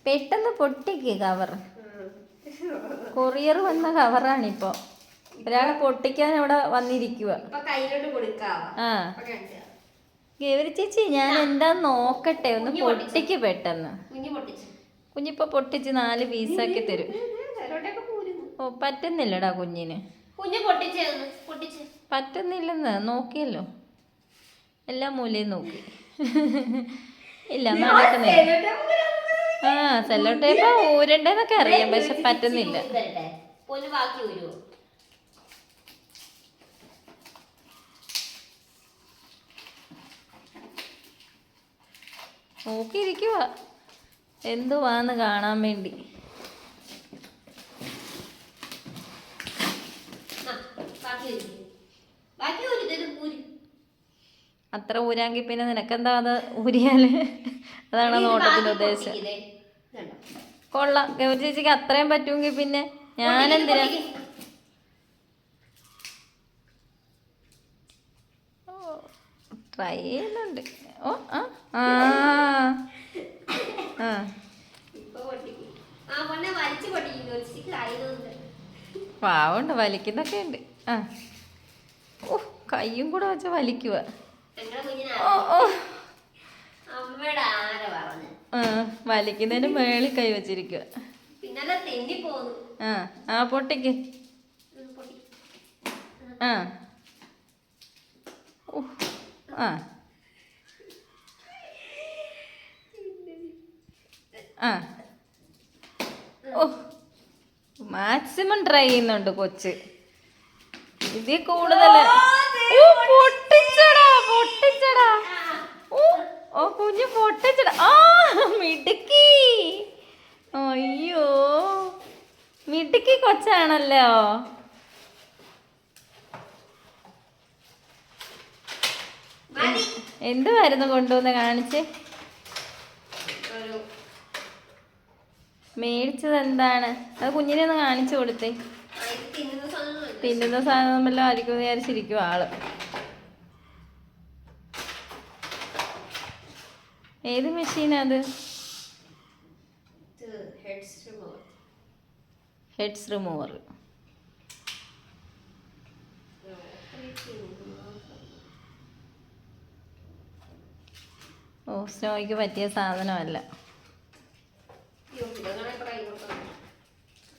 പെട്ടെന്ന് പൊട്ടിക്ക് cover. Courier വന്ന കവറാണിപ്പോ. ഒരാളെ പൊട്ടിക്കാൻ അവിടെ വന്നിരിക്കുക. ആ ഗൗരി ചേച്ചി, ഞാൻ എന്താന്ന് നോക്കട്ടെ, ഒന്ന് പൊട്ടിക്ക് പെട്ടെന്ന്. കുഞ്ഞിപ്പോ പൊട്ടിച്ച് 4 പീസാക്കി തരും. ഓ പറ്റുന്നില്ലടാ കുഞ്ഞിന്, പറ്റുന്നില്ലെന്ന് നോക്കിയല്ലോ, എല്ലാ മൂലയും നോക്കി. ഇല്ല നടക്കുന്നില്ല. ആ സെല്ലോ ടേപ്പ് ഊരണ്ടെന്നൊക്കെ അറിയാം, പക്ഷെ പറ്റുന്നില്ല. നോക്കിയിരിക്കുക എന്തുവാന്ന് കാണാൻ വേണ്ടി. അത്ര ഊരാങ്കി പിന്നെ നിനക്കെന്താ അത് ഊരിയാല്? അതാണ് നോട്ടത്തിന്റെ ഉദ്ദേശം. കൊള്ളാം, ഗൗരി ചേച്ചിക്ക് അത്രയും പറ്റുമെങ്കിൽ പിന്നെ ഞാനെന്തിനാ. ട്രൈ ചെയ്യുന്നുണ്ട്. ഓ ആ ആ ആ പാവുണ്ട്, വലിക്കുന്നൊക്കെ ഉണ്ട്. ആ ഓ കയ്യും കൂടെ വെച്ച് വലിക്കുക. ഓ ഓ വലിക്കുന്നതിന് മേളിൽ കൈ വെച്ചിരിക്കുക. ആ ആ പൊട്ടിക്ക്. ആ ആ ആ ഓ മാക്സിമം ട്രൈ ചെയ്യുന്നുണ്ട് കൊച്ച്. ഇതിൽ കൂടുതൽ പൊട്ടിച്ചടാ പൊട്ടിച്ചടാ. ഓ കുഞ്ഞു പൊട്ടിച്ചടാ. ആ മിടുക്കി. അയ്യോ മിടുക്കി കൊച്ചാണല്ലോ. എന്തുവായിരുന്നു കൊണ്ടുവന്ന് കാണിച്ച്? മേടിച്ചത് എന്താണ് അത്? കുഞ്ഞിനെ ഒന്ന് കാണിച്ചു കൊടുത്തേ. തിന്നുന്ന സാധനം വല്ലതും ആയിരിക്കും വിചാരിച്ചിരിക്കും ആള്. ഏത് മെഷീനാത്? Heads remover. ഓ സ്നോയ്ക്ക് പറ്റിയ സാധനമല്ല.